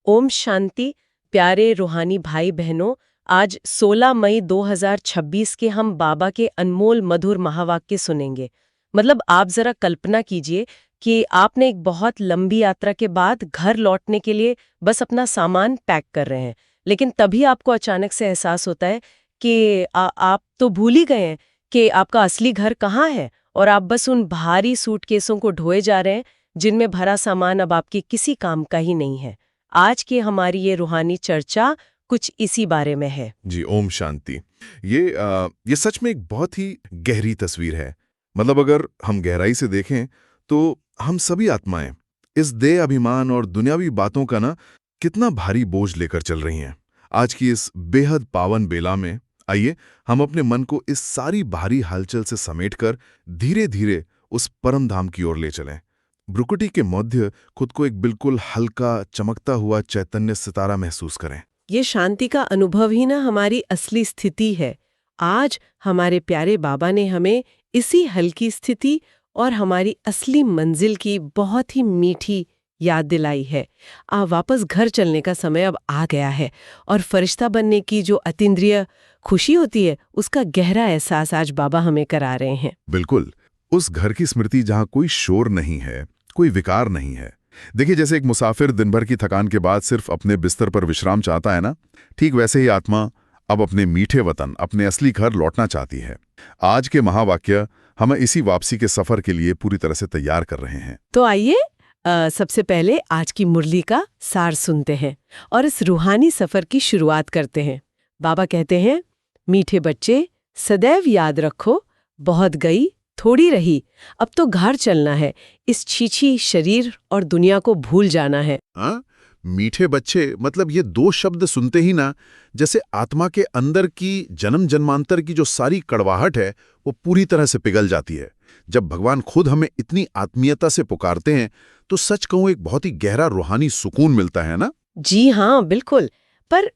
ओम शांति। प्यारे रूहानी भाई बहनों, आज 16 मई 2026 के हम बाबा के अनमोल मधुर महावाक्य सुनेंगे। मतलब आप जरा कल्पना कीजिए कि आपने एक बहुत लंबी यात्रा के बाद घर लौटने के लिए बस अपना सामान पैक कर रहे हैं, लेकिन तभी आपको अचानक से एहसास होता है कि आप तो भूल ही गए हैं कि आपका असली घर कहाँ है, और आप बस उन भारी सूटकेसों को ढोए जा रहे हैं जिनमें भरा सामान अब आपके किसी काम का ही नहीं है। आज की हमारी ये रूहानी चर्चा कुछ इसी बारे में है। जी, ओम शांति। ये सच में एक बहुत ही गहरी तस्वीर है। मतलब अगर हम गहराई से देखें तो हम सभी आत्माएं इस देह अभिमान और दुनियावी बातों का कितना भारी बोझ लेकर चल रही हैं। आज की इस बेहद पावन बेला में आइए हम अपने मन को इस सारी भारी हलचल से समेटकर धीरे धीरे उस परम धाम की ओर ले चलें। भ्रुकुटी के मध्य खुद को एक बिल्कुल हल्का चमकता हुआ चैतन्य सितारा महसूस करें। ये शांति का अनुभव ही हमारी असली स्थिति है। आज हमारे प्यारे बाबा ने हमें इसी हल्की स्थिति और हमारी असली मंजिल की बहुत ही मीठी याद दिलाई है। वापस घर चलने का समय अब आ गया है, और फरिश्ता बनने की जो अतीन्द्रिय खुशी होती है उसका गहरा एहसास आज बाबा हमें करा रहे हैं। बिल्कुल, उस घर की स्मृति जहां कोई शोर नहीं है, कोई विकार नहीं है। देखिए, जैसे एक मुसाफिर दिन भर की थकान के बाद सिर्फ अपने बिस्तर पर विश्राम चाहता है ना, ठीक वैसे ही आत्मा अब अपने मीठे वतन, अपने असली घर लौटना चाहती है। आज के महावाक्य हमें इसी वापसी के सफर के लिए पूरी तरह से तैयार कर रहे हैं। तो आइए सबसे पहले आज की मुरली का सार सुनते हैं और इस रूहानी सफर की शुरुआत करते हैं। बाबा कहते हैं, मीठे बच्चे, सदैव याद रखो, बहुत गई थोड़ी रही, अब तो घर चलना है। इस छीछी शरीर और दुनिया को भूल जाना है। मीठे बच्चे, मतलब ये दो शब्द सुनते ही जैसे आत्मा के अंदर की जन्म जन्मांतर की जो सारी कड़वाहट है वो पूरी तरह से पिघल जाती है। जब भगवान खुद हमें इतनी आत्मीयता से पुकारते हैं तो सच कहूं एक बहुत ही गहरा रूहानी सुकून मिलता है ना। जी हाँ, बिल्कुल। पर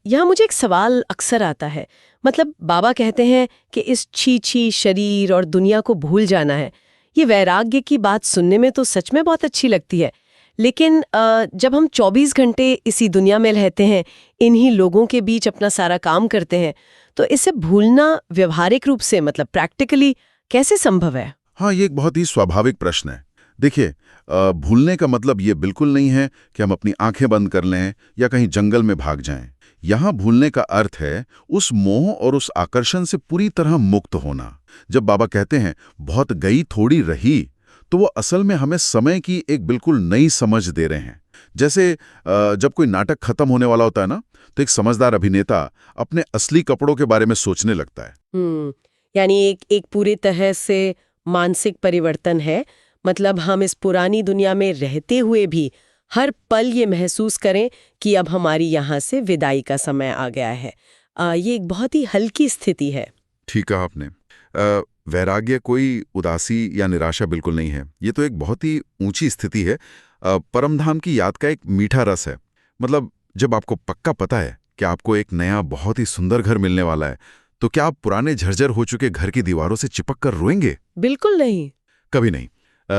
यहाँ मुझे एक सवाल अक्सर आता है। मतलब बाबा कहते हैं कि इस छी शरीर और दुनिया को भूल जाना है। ये वैराग्य की बात सुनने में तो सच में बहुत अच्छी लगती है, लेकिन जब हम 24 घंटे इसी दुनिया में रहते हैं, इन्हीं लोगों के बीच अपना सारा काम करते हैं, तो इसे भूलना व्यवहारिक रूप से, मतलब प्रैक्टिकली कैसे संभव है? हाँ, ये एक बहुत ही स्वाभाविक प्रश्न है। देखिए, भूलने का मतलब ये बिल्कुल नहीं है कि हम अपनी आंखें बंद कर लें या कहीं जंगल में भाग जाएं। यहाँ भूलने का अर्थ है उस मोह और उस आकर्षण से पूरी तरह मुक्त होना। जब बाबा कहते हैं बहुत गई थोड़ी रही, तो वो असल में हमें समय की एक बिल्कुल नई समझ दे रहे हैं। जैसे जब कोई नाटक खत्म होने वाला होता है ना, तो एक समझदार अभिनेता अपने असली कपड़ों के बारे में सोचने लगता है। यानी एक पूरी तरह से मानसिक परिवर्तन है। मतलब हम इस पुरानी दुनिया में रहते हुए भी हर पल ये महसूस करें कि अब हमारी यहाँ से विदाई का समय आ गया है। ये एक बहुत ही हल्की स्थिति है। ठीक कहा आपने। वैराग्य कोई उदासी या निराशा बिल्कुल नहीं है। ये तो एक बहुत ही ऊंची स्थिति है। परमधाम की याद का एक मीठा रस है। मतलब जब आपको पक्का पता है कि आपको एक नया बहुत ही सुंदर घर मिलने वाला है, तो क्या आप पुराने झरझर हो चुके घर की दीवारों से चिपक कर रोएंगे? बिल्कुल नहीं। कभी नहीं।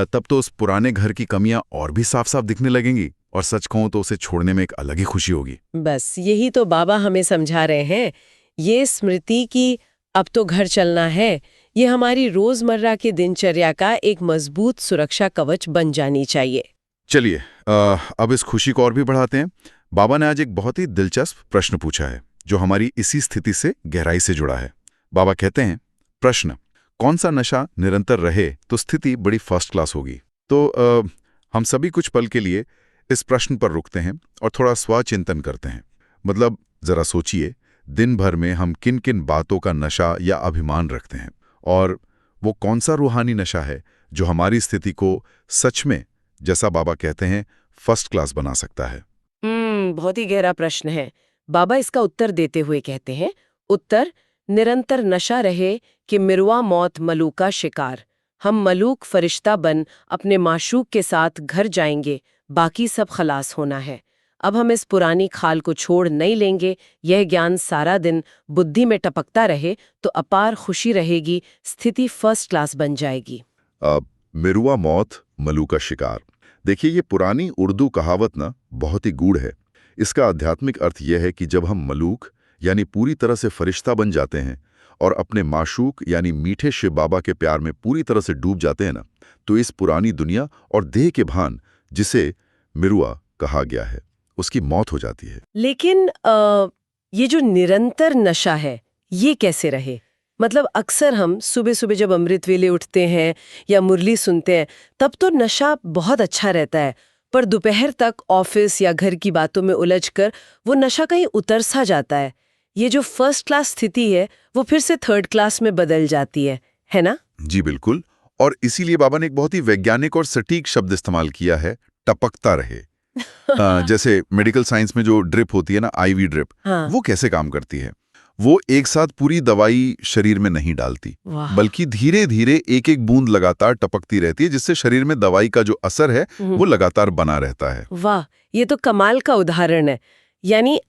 तब तो उस पुराने घर की कमियां और भी साफ साफ दिखने लगेंगी, और सच कहूं तो उसे छोड़ने में एक अलग ही खुशी होगी। बस यही तो बाबा हमें समझा रहे हैं। ये स्मृति की अब तो घर चलना है, ये हमारी रोजमर्रा की दिनचर्या का एक मजबूत सुरक्षा कवच बन जानी चाहिए। चलिए, अब इस खुशी को और भी बढ़ाते हैं। बाबा ने आज एक बहुत ही दिलचस्प प्रश्न पूछा है जो हमारी इसी स्थिति से गहराई से जुड़ा है। बाबा कहते हैं, प्रश्न, कौन सा नशा निरंतर रहे तो स्थिति बड़ी फर्स्ट क्लास होगी। तो हम सभी कुछ पल के लिए इस प्रश्न पर रुकते हैं और थोड़ा स्वचिंतन करते हैं। मतलब जरा सोचिए, दिन भर में हम किन किन बातों का नशा या अभिमान रखते हैं, और वो कौन सा रूहानी नशा है जो हमारी स्थिति को सच में, जैसा बाबा कहते हैं, फर्स्ट क्लास बना सकता है। बहुत ही गहरा प्रश्न है। बाबा इसका उत्तर देते हुए कहते हैं, उत्तर निरंतर नशा रहे कि मिरुआ मौत मलूक का शिकार। हम मलूक फरिश्ता बन अपने माशूक के साथ घर जाएंगे, बाकी सब खलास होना है। अब हम इस पुरानी खाल को छोड़ नहीं लेंगे। यह ज्ञान सारा दिन बुद्धि में टपकता रहे तो अपार खुशी रहेगी, स्थिति फर्स्ट क्लास बन जाएगी। मिरुआ मौत मलूक का शिकार। देखिए, ये पुरानी उर्दू कहावत बहुत ही गूढ़ है। इसका आध्यात्मिक अर्थ यह है कि जब हम मलूक यानी पूरी तरह से फरिश्ता बन जाते हैं और अपने माशूक यानी मीठे शिव बाबा के प्यार में पूरी तरह से डूब जाते हैं ना, तो इस पुरानी दुनिया और देह के भान, जिसे मिरुआ कहा गया है, उसकी मौत हो जाती है। लेकिन ये जो निरंतर नशा है, ये कैसे रहे? मतलब अक्सर हम सुबह सुबह जब अमृत वेले उठते हैं या मुरली सुनते हैं, तब तो नशा बहुत अच्छा रहता है, पर दोपहर तक ऑफिस या घर की बातों में उलझकर वो नशा कहीं उतर सा जाता है। ये जो फर्स्ट क्लास स्थिति है, वो फिर से थर्ड क्लास में बदल जाती है ना? जी बिल्कुल। और इसीलिए बाबा ने एक बहुत ही वैज्ञानिक और सटीक शब्द इस्तेमाल किया है, टपकता रहे। जैसे मेडिकल साइंस में जो ड्रिप होती है ना, आईवी ड्रिप, हाँ। वो कैसे काम करती है? वो एक साथ पूरी दवाई शरीर में नहीं डालती, बल्कि धीरे धीरे एक एक बूंद लगातार टपकती रहती है, जिससे शरीर में दवाई का जो असर है वो लगातार बना रहता है। वाह, ये तो कमाल का उदाहरण है। यानी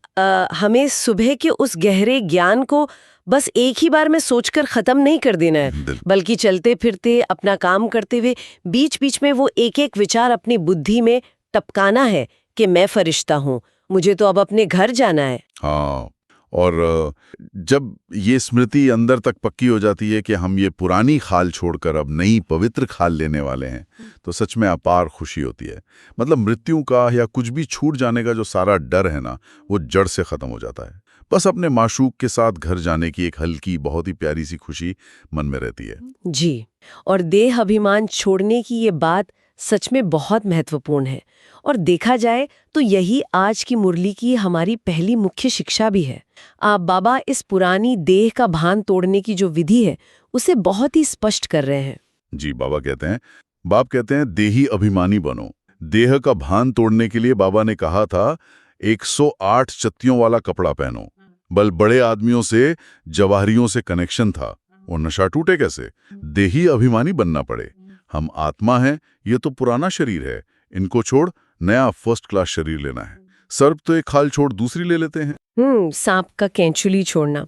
हमें सुबह के उस गहरे ज्ञान को बस एक ही बार में सोचकर खत्म नहीं कर देना है, बल्कि चलते फिरते अपना काम करते हुए बीच बीच में वो एक एक विचार अपनी बुद्धि में टपकाना है कि मैं फरिश्ता हूँ, मुझे तो अब अपने घर जाना है। हाँ, और जब ये स्मृति अंदर तक पक्की हो जाती है कि हम ये पुरानी खाल छोड़कर अब नई पवित्र खाल लेने वाले हैं, तो सच में अपार खुशी होती है। मतलब मृत्यु का या कुछ भी छूट जाने का जो सारा डर है ना, वो जड़ से खत्म हो जाता है। बस अपने माशूक के साथ घर जाने की एक हल्की, बहुत ही प्यारी सी खुशी मन में रहती है। जी, और देह अभिमान छोड़ने की ये बात सच में बहुत महत्वपूर्ण है, और देखा जाए तो यही आज की मुरली की हमारी पहली मुख्य शिक्षा भी है। आप बाबा इस पुरानी देह का भान तोड़ने की जो विधि है, उसे बहुत ही स्पष्ट कर रहे हैं। जी, बाप कहते हैं देही अभिमानी बनो। देह का भान तोड़ने के लिए बाबा ने कहा था 108 चत्तियों वाला कपड़ा पहनो। बड़े आदमियों से, जवाहरियों से कनेक्शन था, वो नशा टूटे कैसे? देही अभिमानी बनना पड़े। हम आत्मा हैं, ये तो पुराना शरीर है, इनको छोड़ नया फर्स्ट क्लास शरीर लेना है। सर्प तो एक खाल छोड़ दूसरी ले लेते हैं। सांप का कैंचुली छोड़ना,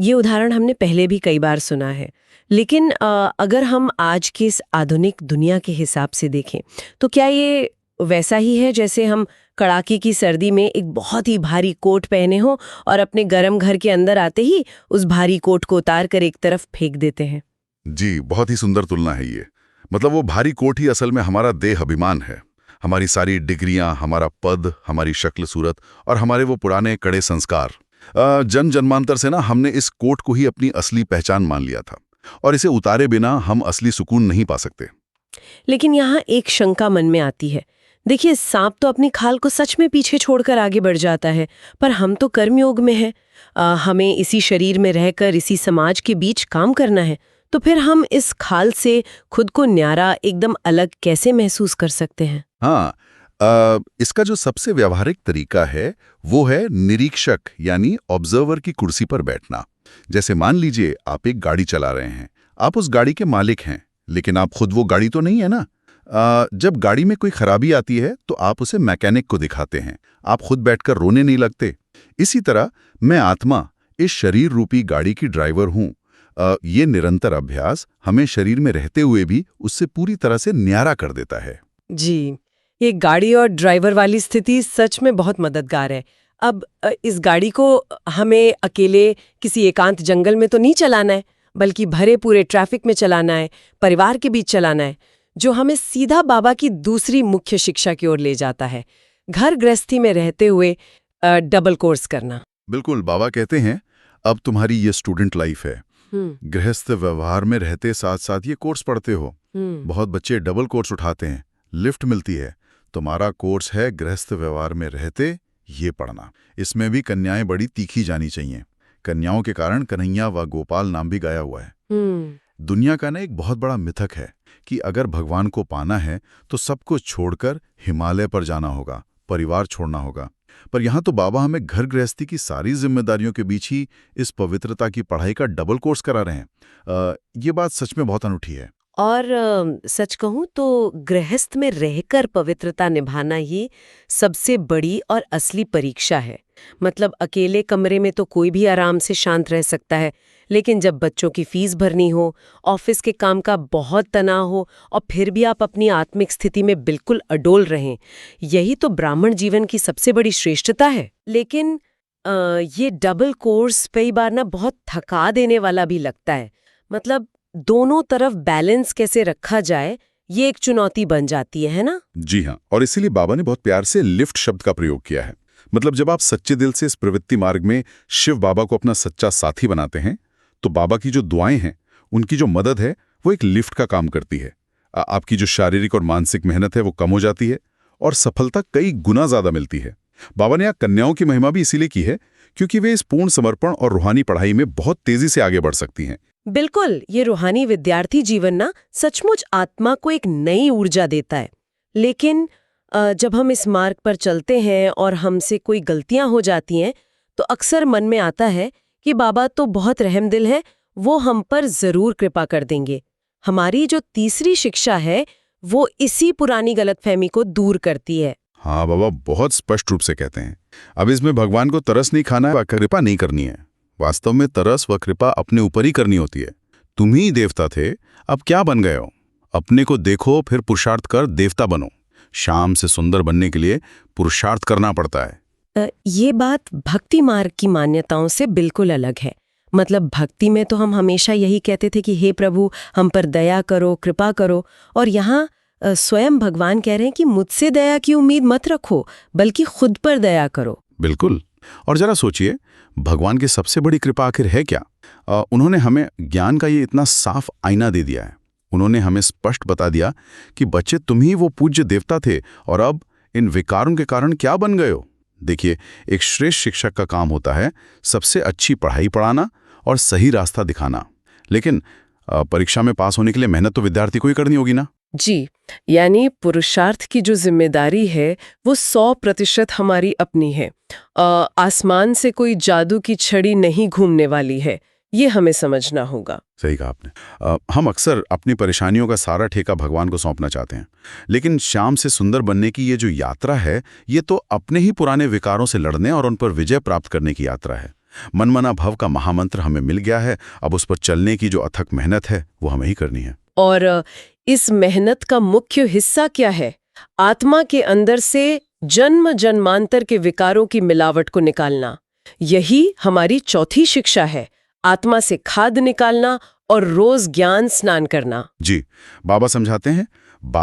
ये उदाहरण हमने पहले भी कई बार सुना है। लेकिन अगर हम आज के इस आधुनिक दुनिया के हिसाब से देखें, तो क्या ये वैसा ही है जैसे हम कड़ाके की सर्दी में एक बहुत ही भारी कोट पहने हो और अपने गर्म घर के अंदर आते ही उस भारी कोट को उतार कर एक तरफ फेंक देते हैं? जी, बहुत ही सुंदर तुलना है ये। मतलब वो भारी कोट ही असल में हमारा देह अभिमान है। हमारी सारी डिग्रियां, हमारा पद, हमारी शक्ल सूरत और हमारे वो पुराने कड़े संस्कार। जन्मांतर से ना हमने इस कोट को ही अपनी असली पहचान मान लिया था, और इसे उतारे बिना हम असली सुकून नहीं पा सकते। लेकिन यहाँ एक शंका मन में आती है। देखिए, सांप तो अपनी खाल को सच में पीछे छोड़कर आगे बढ़ जाता है, पर हम तो कर्मयोग में हैं। हमें इसी शरीर में रहकर इसी समाज के बीच काम करना है, तो फिर हम इस खाल से खुद को न्यारा, एकदम अलग कैसे महसूस कर सकते हैं? हाँ, इसका जो सबसे व्यावहारिक तरीका है वो है निरीक्षक यानी ऑब्जर्वर की कुर्सी पर बैठना। जैसे मान लीजिए आप एक गाड़ी चला रहे हैं, आप उस गाड़ी के मालिक हैं, लेकिन आप खुद वो गाड़ी तो नहीं है ना। जब गाड़ी में कोई खराबी आती है तो आप उसे मैकेनिक को दिखाते हैं, आप खुद बैठकर रोने नहीं लगते। इसी तरह मैं आत्मा इस शरीर रूपी गाड़ी की ड्राइवर हूँ। ये निरंतर अभ्यास हमें शरीर में रहते हुए भी उससे पूरी तरह से न्यारा कर देता है। जी, ये गाड़ी और ड्राइवर वाली स्थिति सच में बहुत मददगार है। अब इस गाड़ी को हमें अकेले किसी एकांत जंगल में तो नहीं चलाना है, बल्कि भरे पूरे ट्रैफिक में चलाना है, परिवार के बीच चलाना है, जो हमें सीधा बाबा की दूसरी मुख्य शिक्षा की ओर ले जाता है, घर गृहस्थी में रहते हुए डबल कोर्स करना। बिल्कुल, बाबा कहते हैं अब तुम्हारी ये स्टूडेंट लाइफ है। गृहस्थ व्यवहार में रहते साथ साथ ये कोर्स पढ़ते हो। बहुत बच्चे डबल कोर्स उठाते हैं, लिफ्ट मिलती है। तुम्हारा कोर्स है गृहस्थ व्यवहार में रहते ये पढ़ना। इसमें भी कन्याएं बड़ी तीखी जानी चाहिए। कन्याओं के कारण कन्हैया व गोपाल नाम भी गाया हुआ है। दुनिया का ना एक बहुत बड़ा मिथक है कि अगर भगवान को पाना है तो सब कुछ छोड़कर हिमालय पर जाना होगा, परिवार छोड़ना होगा। पर यहाँ तो बाबा हमें घर गृहस्थी की सारी जिम्मेदारियों के बीच ही इस पवित्रता की पढ़ाई का डबल कोर्स करा रहे हैं। ये बात सच में बहुत अनूठी है। और सच कहूं तो गृहस्थ में रहकर पवित्रता निभाना ही सबसे बड़ी और असली परीक्षा है। मतलब अकेले कमरे में तो कोई भी आराम से शांत रह सकता है, लेकिन जब बच्चों की फीस भरनी हो, ऑफिस के काम का बहुत तनाव हो और फिर भी आप अपनी आत्मिक स्थिति में बिल्कुल अडोल रहें, यही तो ब्राह्मण जीवन की सबसे बड़ी श्रेष्ठता है। लेकिन ये डबल कोर्स कई बार ना बहुत थका देने वाला भी लगता है। मतलब दोनों तरफ बैलेंस कैसे रखा जाए, ये एक चुनौती बन जाती है ना? जी हाँ, और इसीलिए बाबा ने बहुत प्यार से लिफ्ट शब्द का प्रयोग किया है। मतलब जब आप सच्चे दिल से इस प्रवृत्ति मार्ग में शिव बाबा को अपना सच्चा साथी बनाते हैं, तो बाबा की जो दुआएं हैं, उनकी जो मदद है, वो एक लिफ्ट का काम करती है। आपकी जो शारीरिक और मानसिक मेहनत है वो कम हो जाती है और सफलता कई गुना ज्यादा मिलती है। बाबा ने यहाँ कन्याओं की महिमा भी इसीलिए की है क्योंकि वे इस पूर्ण समर्पण और रूहानी पढ़ाई में बहुत तेजी से आगे बढ़ सकती हैं। बिल्कुल, ये रूहानी विद्यार्थी जीवन ना सचमुच आत्मा को एक नई ऊर्जा देता है। लेकिन जब हम इस मार्ग पर चलते हैं और हमसे कोई गलतियां हो जाती हैं, तो अक्सर मन में आता है कि बाबा तो बहुत रहमदिल है, वो हम पर जरूर कृपा कर देंगे। हमारी जो तीसरी शिक्षा है, वो इसी पुरानी गलतफहमी को दूर करती है। हाँ, बाबा बहुत स्पष्ट रूप से कहते हैं, अब इसमें भगवान को तरस नहीं खाना है, कृपा नहीं करनी है। वास्तव में तरस व कृपा अपने ऊपर ही करनी होती है। तुम ही देवता थे, अब क्या बन गए हो? अपने को देखो, फिर पुरुषार्थ कर देवता बनो। शाम से सुंदर बनने के लिए पुरुषार्थ करना पड़ता है। ये बात भक्ति मार्ग की मान्यताओं से बिल्कुल अलग है। मतलब भक्ति में तो हम हमेशा यही कहते थे कि हे प्रभु, हम पर दया करो, कृपा करो। और यहाँ स्वयं भगवान कह रहे हैं कि मुझसे दया की उम्मीद मत रखो, बल्कि खुद पर दया करो। बिल्कुल। और जरा सोचिए, भगवान की सबसे बड़ी कृपा आखिर है क्या? उन्होंने हमें ज्ञान का ये इतना साफ आईना दे दिया है। उन्होंने हमें स्पष्ट बता दिया कि बच्चे, तुम ही वो पूज्य देवता थे और अब इन विकारों के कारण क्या बन गए हो। देखिए, एक श्रेष्ठ शिक्षक का काम होता है सबसे अच्छी पढ़ाई पढ़ाना और सही रास्ता दिखाना। लेकिन परीक्षा में पास होने के लिए मेहनत तो विद्यार्थी को ही करनी होगी ना? जी, यानी पुरुषार्थ की जो जिम्मेदारी है वो 100% हमारी अपनी है। आसमान से कोई जादू की छड़ी नहीं घूमने वाली है, ये हमें समझना होगा। सही कहा आपने। हम अक्सर अपनी परेशानियों का सारा ठेका भगवान को सौंपना चाहते हैं, लेकिन शाम से सुंदर बनने की ये जो यात्रा है, ये तो अपने ही पुराने विकारों से लड़ने और उन पर विजय प्राप्त करने की यात्रा है। मनमना भव का महामंत्र हमें मिल गया है, अब उस पर चलने की जो अथक मेहनत है वो हमें ही करनी है। और इस मेहनत का मुख्य हिस्सा क्या है? आत्मा के अंदर से जन्म जन्मांतर के विकारों की मिलावट को निकालना। यही हमारी चौथी शिक्षा है, आत्मा से खाद निकालना और रोज ज्ञान स्नान करना। जी, बाप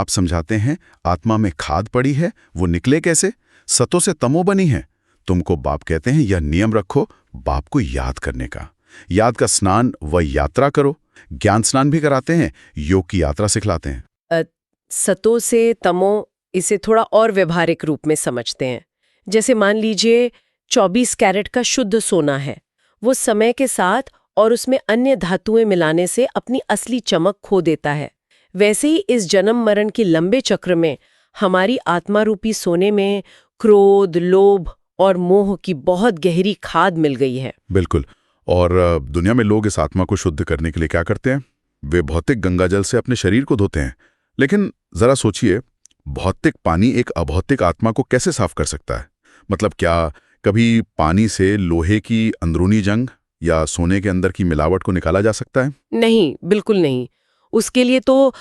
समझाते हैं आत्मा में खाद पड़ी है, वो निकले कैसे? सतों से तमो बनी है। तुमको बाप कहते हैं यह नियम रखो, बाप को याद करने का। याद का स्नान व यात्रा करो। ज्ञान स्नान भी कराते हैं, योग की यात्रा सिखलाते हैं। सतों से तमो, इसे थोड़ा और व्यवहारिक रूप में समझते हैं। जैसे मान लीजिए 24 कैरेट का शुद्ध सोना है, वो समय के साथ और उसमें अन्य धातुएं मिलाने से अपनी असली चमक खो देता है। वैसे ही इस जन्म मरण के लंबे चक्र में हमारी आत्मा रूपी सोने में क्रोध, लोभ और मोह की बहुत गहरी खाद मिल गई है। बिल्कुल। और दुनिया में लोग इस आत्मा को शुद्ध करने के लिए क्या करते हैं? वे भौतिक गंगाजल से अपने शरीर को धोते हैं। लेकिन जरा सोचिए, भौतिक पानी एक अभौतिक आत्मा को कैसे साफ कर सकता है? मतलब क्या कभी पानी से लोहे की अंदरूनी जंग या सोने के अंदर की मिलावट को निकाला जा सकता है? नहीं, बिल्कुल नहीं। उसके लिए तो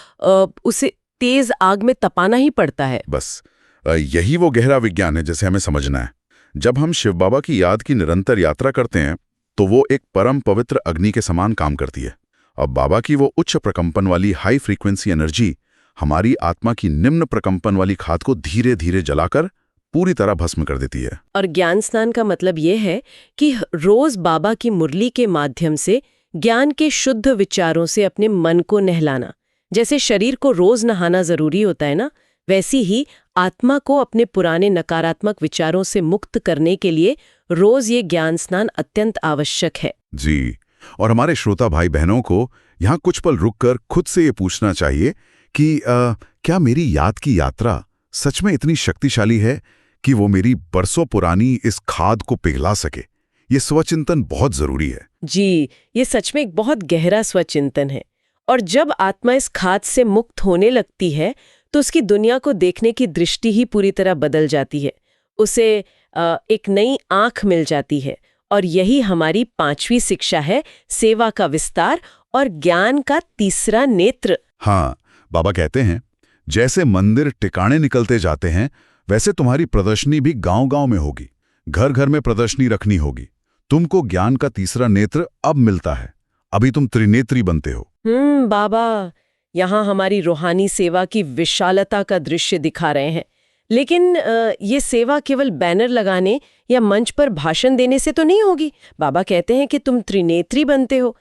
उसे तेज आग में तपाना ही पड़ता है। बस यही वो गहरा विज्ञान है जिसे हमें समझना है। जब हम शिव बाबा की याद की निरंतर यात्रा करते हैं, तो वो एक परम पवित्र अग्नि के समान काम करती है। अब बाबा की वो उच्च प्रकंपन वाली हाई फ्रीक्वेंसी एनर्जी हमारी आत्मा की निम्न प्रकंपन वाली खाद को धीरे धीरे जलाकर पूरी तरह भस्म कर देती है। और ज्ञान स्नान का मतलब ये है कि रोज बाबा की मुरली के माध्यम से ज्ञान के शुद्ध विचारों से अपने मन को नहलाना। जैसे शरीर को रोज नहाना जरूरी होता है ना, वैसी ही आत्मा को अपने पुराने नकारात्मक विचारों से मुक्त करने के लिए रोज ये ज्ञान स्नान अत्यंत आवश्यक है। जी, और हमारे श्रोता भाई बहनों को यहाँ कुछ पल रुककर खुद से ये पूछना चाहिए कि क्या मेरी याद की यात्रा सच में इतनी शक्तिशाली है कि वो मेरी बरसों पुरानी इस खाद को पिघला सके? ये स्वचिंतन बहुत जरूरी है। जी, ये सच में एक बहुत गहरा स्वचिंतन है। और जब आत्मा इस खाद से मुक्त होने लगती है तो उसकी दुनिया को देखने की दृष्टि ही पूरी तरह बदल जाती है। उसे एक नई आंख मिल जाती है। और यही हमारी 5वीं शिक्षा है, सेवा का विस्तार और ज्ञान का तीसरा नेत्र। हाँ, बाबा कहते हैं जैसे मंदिर टिकाणे निकलते जाते हैं वैसे तुम्हारी प्रदर्शनी भी गांव-गांव में होगी, घर घर में प्रदर्शनी रखनी होगी। तुमको ज्ञान का तीसरा नेत्र अब मिलता है, अभी तुम त्रिनेत्री बनते हो। बाबा यहाँ हमारी रूहानी सेवा की विशालता का दृश्य दिखा रहे हैं। लेकिन ये सेवा केवल बैनर लगाने या मंच पर भाषण देने से तो नहीं होगी। बाबा कहते हैं कि तुम त्रिनेत्री बनते हो।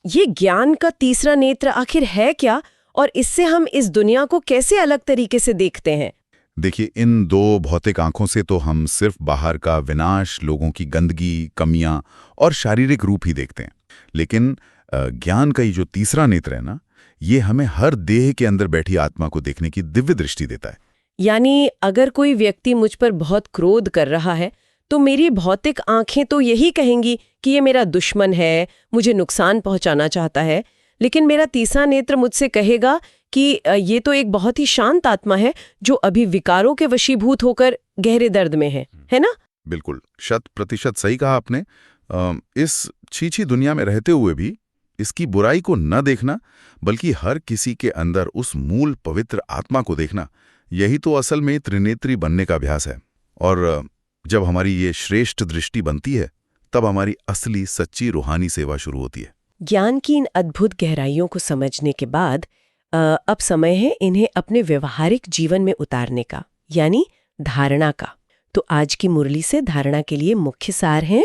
ये ज्ञान का तीसरा नेत्र आखिर है क्या, और इससे हम इस दुनिया को कैसे अलग तरीके से देखते हैं? देखिए, इन दो भौतिक आंखों से तो हम सिर्फ बाहर का विनाश, लोगों की गंदगी, कमियां और शारीरिक रूप ही देखते हैं। लेकिन ज्ञान का ये जो तीसरा नेत्र है ना, ये हमें हर देह के अंदर बैठी आत्मा को देखने की दिव्य दृष्टि देता है। यानी अगर कोई व्यक्ति मुझ पर बहुत क्रोध कर रहा है तो मेरी भौतिक आंखें तो यही कहेंगी कि ये मेरा दुश्मन है, मुझे नुकसान पहुंचाना चाहता है। लेकिन मेरा तीसरा नेत्र मुझसे कहेगा कि ये तो एक बहुत ही शांत आत्मा है जो अभी विकारों के वशीभूत होकर गहरे दर्द में है ना? बिल्कुल, 100% सही कहा आपने। इस छीछी दुनिया में रहते हुए भी इसकी बुराई को न देखना, बल्कि हर किसी के अंदर उस मूल पवित्र आत्मा को देखना, यही तो असल में त्रिनेत्री बनने का अभ्यास है। और जब हमारी ये श्रेष्ठ दृष्टि बनती है, तब हमारी असली सच्ची रूहानी सेवा शुरू होती है। ज्ञान की इन अद्भुत गहराइयों को समझने के बाद अब समय है इन्हें अपने व्यवहारिक जीवन में उतारने का, यानी धारणा का। तो आज की मुरली से धारणा के लिए मुख्य सार है।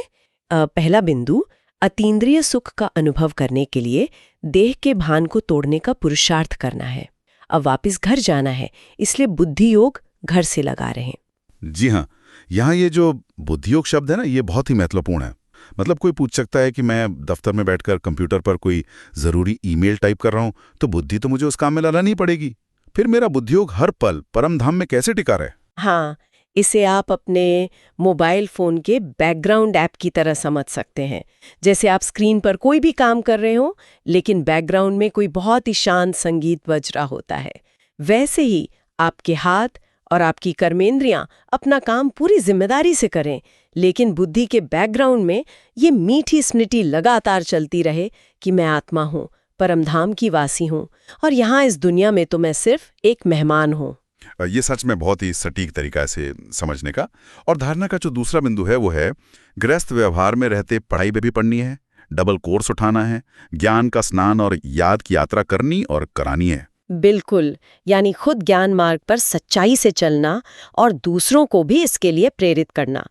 पहला बिंदु, अतीन्द्रिय सुख का अनुभव करने के लिए देह के भान को तोड़ने का पुरुषार्थ करना है। अब वापस घर जाना है, इसलिए बुद्धि योग घर से लगा रहे हैं। जी हाँ, यहाँ ये जो बुद्धि योग शब्द है ना, ये बहुत ही महत्वपूर्ण है। मतलब कोई पूछ सकता है कि मैं दफ्तर में बैठकर कंप्यूटर पर कोई ज़रूरी ईमेल टाइप कर रहा हूँ, तो बुद्धि तो मुझे उस काम में लगानी पड़ेगी। फिर मेरा बुद्धि योग हर पल परम धाम में कैसे टिका रहे? हाँ, इसे आप अपने मोबाइल फ़ोन के बैकग्राउंड ऐप की तरह समझ सकते हैं। जैसे आप स्क्रीन पर कोई भी काम कर रहे हो, लेकिन बैकग्राउंड में कोई बहुत ही शांत संगीत बज रहा होता है। वैसे ही आपके हाथ और आपकी कर्मेंद्रियां अपना काम पूरी जिम्मेदारी से करें, लेकिन बुद्धि के बैकग्राउंड में ये मीठी स्मृति लगातार चलती रहे कि मैं आत्मा हूँ, परमधाम की वासी हूँ, और यहाँ इस दुनिया में तो मैं सिर्फ एक मेहमान हूँ। ये सच में बहुत ही सटीक तरीका से समझने का। और धारणा का जो दूसरा बिंदु है वो है, गृहस्थ व्यवहार में रहते पढ़ाई भी पढ़नी है, डबल कोर्स उठाना है, ज्ञान का स्नान और याद की यात्रा करनी और करानी है। बिल्कुल, यानी खुद ज्ञान मार्ग पर सच्चाई से चलना और दूसरों को भी इसके लिए प्रेरित करना।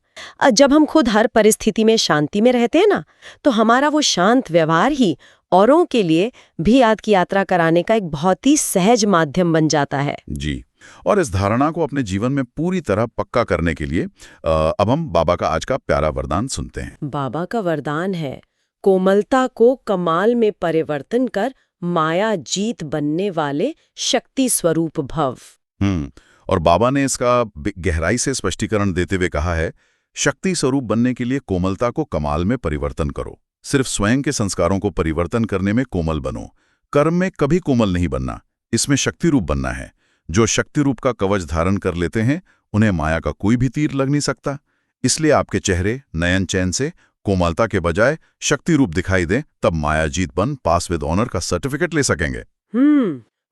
जब हम खुद हर परिस्थिति में शांति में रहते हैं ना, तो हमारा वो शांत व्यवहार ही औरों के लिए भी याद की यात्रा कराने का एक बहुत ही सहज माध्यम बन जाता है। जी, और इस धारणा को अपने जीवन में पूरी तरह पक्का करने के लिए अब हम बाबा का आज का प्यारा वरदान सुनते हैं। बाबा का वरदान है, कोमलता को कमाल में परिवर्तन कर माया जीत बनने वाले शक्ति स्वरूप भव। और बाबा ने इसका गहराई से स्पष्टीकरण देते हुए कहा है, शक्ति स्वरूप बनने के लिए कोमलता को कमाल में परिवर्तन करो। सिर्फ स्वयं के संस्कारों को परिवर्तन करने में कोमल बनो, कर्म में कभी कोमल नहीं बनना, इसमें शक्ति रूप बनना है। जो शक्ति रूप का कवच धारण कर लेते हैं, उन्हें माया का कोई भी तीर लग नहीं सकता। इसलिए आपके चेहरे नयन चैन से कोमलता के बजाय शक्ति रूप दिखाई दे, तब माया जीत बन पास विद ऑनर का सर्टिफिकेट ले सकेंगे।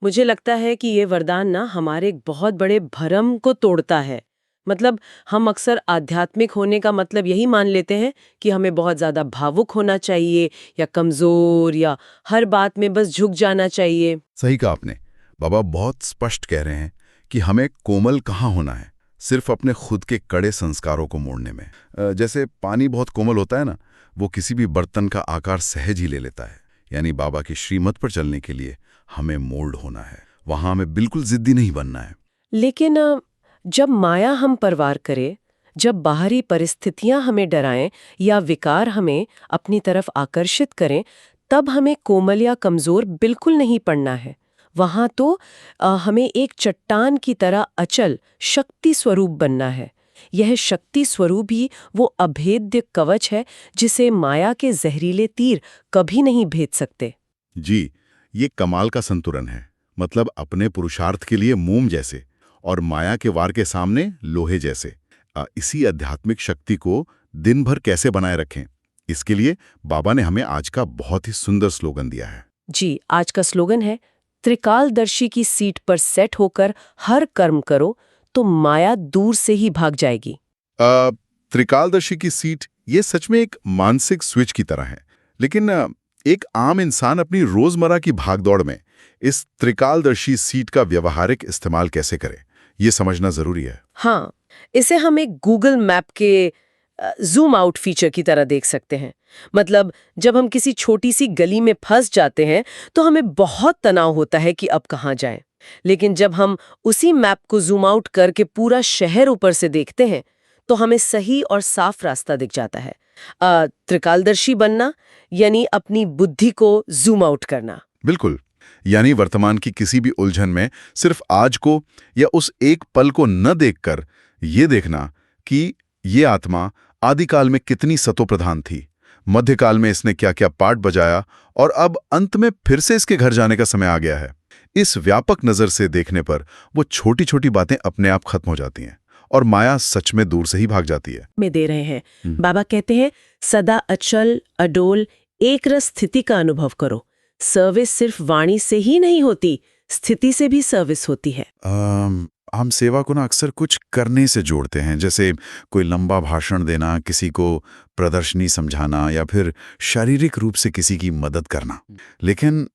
मुझे लगता है कि ये वरदान ना हमारे एक बहुत बड़े भ्रम को तोड़ता है। मतलब हम अक्सर आध्यात्मिक होने का मतलब यही मान लेते हैं कि हमें बहुत ज्यादा भावुक होना चाहिए, या कमजोर, या हर बात में बस झुक जाना चाहिए। सही कहा आपने। बाबा बहुत स्पष्ट कह रहे हैं कि हमें कोमल कहाँ होना है, सिर्फ अपने खुद के कड़े संस्कारों को मोड़ने में। जैसे पानी बहुत कोमल होता है ना, वो किसी भी बर्तन का आकार सहज ही ले लेता है। यानी बाबा की श्रीमत पर चलने के लिए हमें मोल्ड होना है, वहां हमें बिल्कुल जिद्दी नहीं बनना है। लेकिन जब माया हम पर वार करे, जब बाहरी परिस्थितियां हमें डराएं या विकार हमें अपनी तरफ आकर्षित करें, तब हमें कोमल या कमजोर बिल्कुल नहीं पड़ना है। वहां तो हमें एक चट्टान की तरह अचल शक्ति स्वरूप बनना है। यह शक्ति स्वरूप ही वो अभेद्य कवच है जिसे माया के जहरीले तीर कभी नहीं भेद सकते। जी, ये कमाल का संतुलन है। मतलब अपने पुरुषार्थ के लिए मोम जैसे और माया के वार के सामने लोहे जैसे। इसी आध्यात्मिक शक्ति को दिन भर कैसे बनाए रखें, इसके लिए बाबा ने हमें आज का बहुत ही सुंदर स्लोगन दिया है। जी, आज का स्लोगन है, त्रिकालदर्शी की सीट पर सेट होकर हर कर्म करो तो माया दूर से ही भाग जाएगी। त्रिकालदर्शी की सीट ये सच में एक मानसिक स्विच की तरह है, लेकिन एक आम इंसान अपनी रोजमर्रा की भागदौड़ में इस त्रिकालदर्शी सीट का व्यवहारिक इस्तेमाल कैसे करे, ये समझना जरूरी है। हाँ, इसे हम एक गूगल मैप के जूम आउट फीचर की तरह देख सकते हैं। मतलब जब हम किसी छोटी सी गली में फंस जाते हैं तो हमें बहुत तनाव होता है कि अब कहाँ जाएं। लेकिन जब हम उसी मैप को जूम आउट करके पूरा शहर ऊपर से देखते हैं तो हमें सही और साफ रास्ता दिख जाता है। त्रिकालदर्शी बनना यानी अपनी बुद्धि को जूम आउट करना। बिल्कुल, यानी वर्तमान की किसी भी उलझन में सिर्फ आज को या उस एक पल को न देखकर ये देखना कि ये आत्मा आदिकाल में कितनी सतोप्रधान थी, मध्यकाल में इसने क्या क्या पार्ट बजाया और अब अंत में फिर से इसके घर जाने का समय आ गया है। इस व्यापक नजर से देखने पर वो छोटी छोटी बातें अपने आप खत्म हो जाती हैं और माया सच में दूर से ही भाग जाती है। में दे रहे हैं बाबा कहते हैं, सदा अचल अडोल एक रस स्थिति का अनुभव करो। सर्विस सिर्फ वाणी से ही नहीं होती, स्थिति से भी सर्विस होती है। हम सेवा को ना अक्सर कुछ करने से जोड़ते हैं, जैसे कोई लंबा भाषण देना, किसी को प्रदर्शनी समझाना या फिर शारीरिक रूप से किसी की मदद करना। लेकिन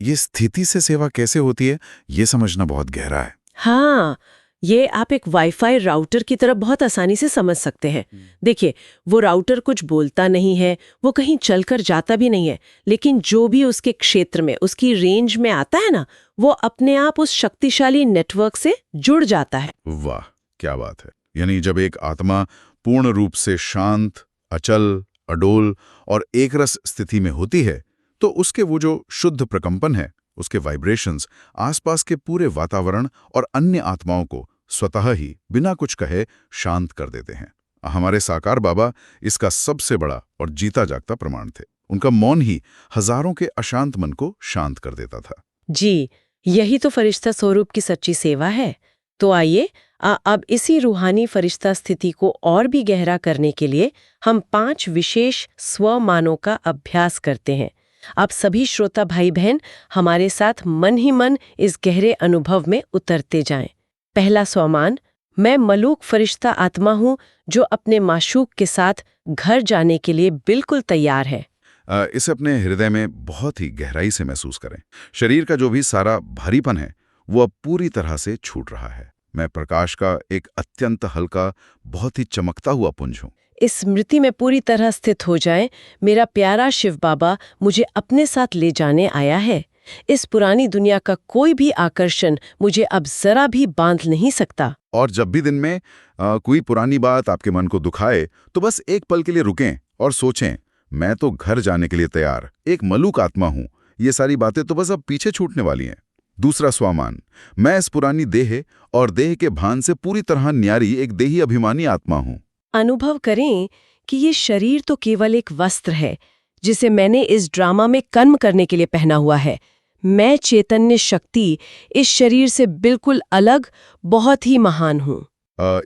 ये स्थिति से सेवा कैसे होती है, ये समझना बहुत गहरा है। हाँ, ये आप एक वाईफाई राउटर की तरह बहुत आसानी से समझ सकते हैं। देखिए, वो राउटर कुछ बोलता नहीं है, वो कहीं चलकर जाता भी नहीं है, लेकिन जो भी उसके क्षेत्र में, उसकी रेंज में आता है ना, वो अपने आप उस शक्तिशाली नेटवर्क से जुड़ जाता है। वाह, क्या बात है। यानी जब एक आत्मा पूर्ण रूप से शांत, अचल, अडोल और एकरस स्थिति में होती है, तो उसके वो जो शुद्ध प्रकंपन है, उसके वाइब्रेशंस आसपास के पूरे वातावरण और अन्य आत्माओं को स्वतः ही बिना कुछ कहे शांत कर देते हैं। हमारे साकार बाबा इसका सबसे बड़ा और जीता जागता प्रमाण थे। उनका मौन ही हजारों के अशांत मन को शांत कर देता था। जी, यही तो फरिश्ता स्वरूप की सच्ची सेवा है। तो आइए अब इसी रूहानी फरिश्ता स्थिति को और भी गहरा करने के लिए हम 5 विशेष स्वमानों का अभ्यास करते हैं। आप सभी श्रोता भाई बहन हमारे साथ मन ही मन इस गहरे अनुभव में उतरते जाएं। पहला स्वमान, मैं मलूक फरिश्ता आत्मा हूँ जो अपने माशूक के साथ घर जाने के लिए बिल्कुल तैयार है। इसे अपने हृदय में बहुत ही गहराई से महसूस करें। शरीर का जो भी सारा भारीपन है वो अब पूरी तरह से छूट रहा है। मैं प्रकाश का एक अत्यंत हल्का, बहुत ही चमकता हुआ पुंज हूँ। इस स्मृति में पूरी तरह स्थित हो जाएं, मेरा प्यारा शिव बाबा मुझे अपने साथ ले जाने आया है। इस पुरानी दुनिया का कोई भी आकर्षण मुझे अब जरा भी बांध नहीं सकता। और जब भी दिन में कोई पुरानी बात आपके मन को दुखाए तो बस एक पल के लिए रुकें और सोचें, मैं तो घर जाने के लिए तैयार, एक मलूक आत्मा हूँ। ये सारी बातें तो बस अब पीछे छूटने वाली हैं। दूसरा स्वामान, मैं इस पुरानी देह और देह के भान से पूरी तरह न्यारी एक देही अभिमानी आत्मा हूँ। अनुभव करें कि ये शरीर तो केवल एक वस्त्र है जिसे मैंने इस ड्रामा में कर्म करने के लिए पहना हुआ है। मैं चैतन्य शक्ति इस शरीर से बिल्कुल अलग, बहुत ही महान हूँ।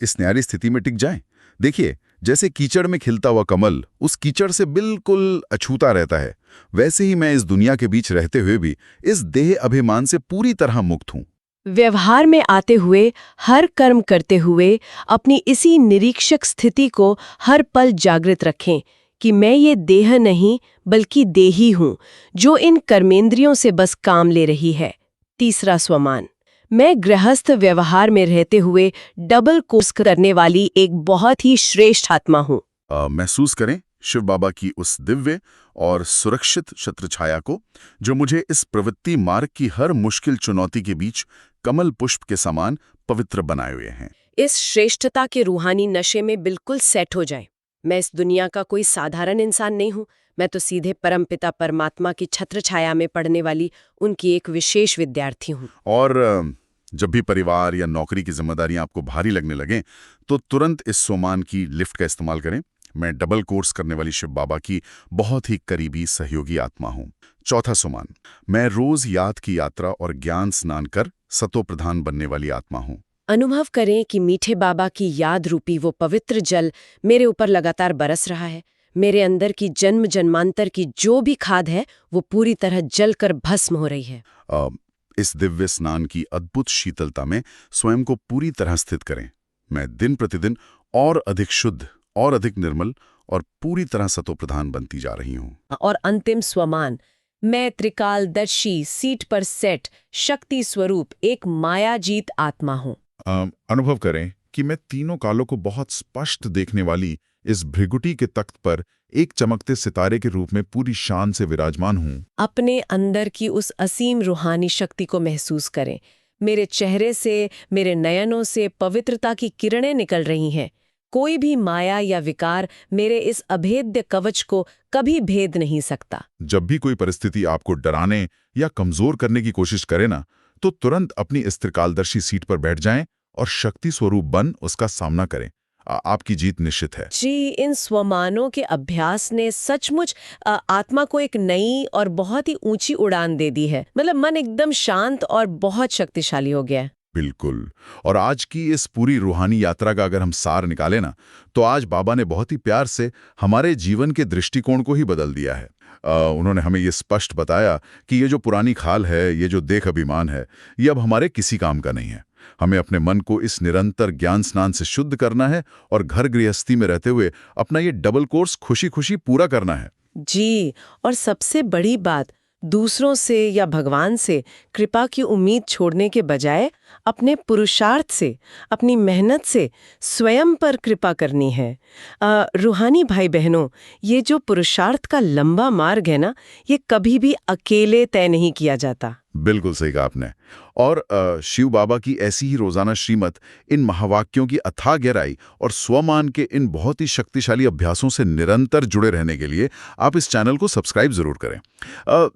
इस न्यारी स्थिति में टिक जाएं। देखिए, जैसे कीचड़ में खिलता हुआ कमल उस कीचड़ से बिल्कुल अछूता रहता है, वैसे ही मैं इस दुनिया के बीच रहते हुए भी इस देह अभिमान से पूरी तरह मुक्त हूँ। व्यवहार में आते हुए, हर कर्म करते हुए अपनी इसी निरीक्षक स्थिति को हर पल जागृत रखें कि मैं ये देह नहीं बल्कि देही हूँ जो इन कर्मेंद्रियों से बस काम ले रही है। तीसरा स्वमान, मैं गृहस्थ व्यवहार में रहते हुए डबल कोर्स करने वाली एक बहुत ही श्रेष्ठ आत्मा हूँ। महसूस करें शिव बाबा की उस दिव्य और सुरक्षित छत्रछाया को जो मुझे इस प्रवृत्ति मार्ग की हर मुश्किल चुनौती के बीच कमल पुष्प के समान पवित्र बनाए हुए हैं। इस श्रेष्ठता के रूहानी नशे में बिल्कुल सेट हो जाएं। मैं इस दुनिया का कोई साधारण इंसान नहीं हूँ, मैं तो सीधे परमपिता परमात्मा की छत्रछाया में पढ़ने वाली उनकी एक विशेष विद्यार्थी हूँ। और जब भी परिवार या नौकरी की जिम्मेदारियां आपको भारी लगने लगें तो तुरंत इस सोमान की लिफ्ट का इस्तेमाल करें। मैं डबल कोर्स करने वाली शिव बाबा की बहुत ही करीबी सहयोगी आत्मा हूँ। चौथा सोमान, मैं रोज याद की यात्रा और ज्ञान स्नान कर सतो प्रधान बनने वाली आत्मा हूँ। अनुभव करें कि मीठे बाबा की याद रूपी वो पवित्र जल मेरे ऊपर लगातार बरस रहा है। मेरे अंदर की जन्म जन्मांतर की जो भी खाद है वो पूरी तरह जलकर भस्म हो रही है। अ, इस दिव्य स्नान की अद्भुत शीतलता में स्वयं को पूरी तरह स्थित करें। मैं दिन प्रतिदिन और अधिक शुद्ध और अधिक निर्मल और पूरी तरह सतोप्रधान बनती जा रही हूँ। और अंतिम स्वमान, मैं त्रिकालदर्शी सीट पर सेट शक्ति स्वरूप एक मायाजीत आत्मा हूँ। अनुभव करें कि मैं तीनों कालों को बहुत स्पष्ट देखने वाली इस भृगुटी के तख्त पर एक चमकते सितारे के रूप में पूरी शान से विराजमान हूँ। अपने अंदर की उस असीम रूहानी शक्ति को महसूस करें। मेरे चेहरे से, मेरे नयनों से पवित्रता की किरणें निकल रही हैं। कोई भी माया या विकार मेरे इस अभेद्य कवच को कभी भेद नहीं सकता। जब भी कोई परिस्थिति आपको डराने या कमजोर करने की कोशिश करे ना, तो तुरंत अपनी इस त्रिकालदर्शी सीट पर बैठ जाएं और शक्ति स्वरूप बन उसका सामना करें। आपकी जीत निश्चित है। जी, इन स्वमानों के अभ्यास ने सचमुच आत्मा को एक नई और बहुत ही ऊंची उड़ान दे दी है। मतलब मन एकदम शांत और बहुत शक्तिशाली हो गया है। बिल्कुल। और आज की इस पूरी रूहानी यात्रा का अगर हम सार निकालें ना, तो आज बाबा ने बहुत ही प्यार से हमारे जीवन के दृष्टिकोण को ही बदल दिया है। उन्होंने हमें ये स्पष्ट बताया कि ये जो पुरानी खाल है, ये जो देह अभिमान है, ये अब हमारे किसी काम का नहीं है। हमें अपने मन को इस निरंतर ज्ञान स्नान से शुद्ध करना है और घर गृहस्थी में रहते हुए अपना ये डबल कोर्स खुशी-खुशी पूरा करना है। जी, और सबसे बड़ी बात, दूसरों से या भगवान से कृपा की उम्मीद छोड़ने के बजाय अपने पुरुषार्थ से, अपनी मेहनत से स्वयं पर कृपा करनी है। रूहानी भाई बहनों, ये जो पुरुषार्थ का लंबा मार्ग है ना, ये कभी भी अकेले तय नहीं किया जाता। बिल्कुल सही कहा आपने। और शिव बाबा की ऐसी ही रोजाना श्रीमत, इन महावाक्यों की अथाह गहराई और स्वमान के इन बहुत ही शक्तिशाली अभ्यासों से निरंतर जुड़े रहने के लिए आप इस चैनल को सब्सक्राइब जरूर करें।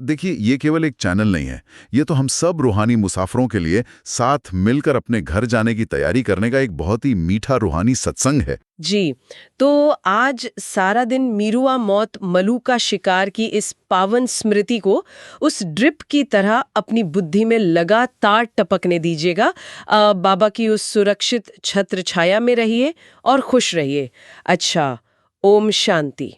देखिए, ये केवल एक चैनल नहीं है, ये तो हम सब रूहानी मुसाफरों के लिए साथ मिलकर अपने घर जाने की तैयारी करने का एक बहुत ही मीठा रूहानी सत्संग है। जी, तो आज सारा दिन मीरुआ मौत मलू का शिकार की इस पावन स्मृति को उस ड्रिप की तरह अपनी बुद्धि में लगातार टपकने दीजिएगा। बाबा की उस सुरक्षित छत्र छाया में रहिए और खुश रहिए। अच्छा, ओम शांति।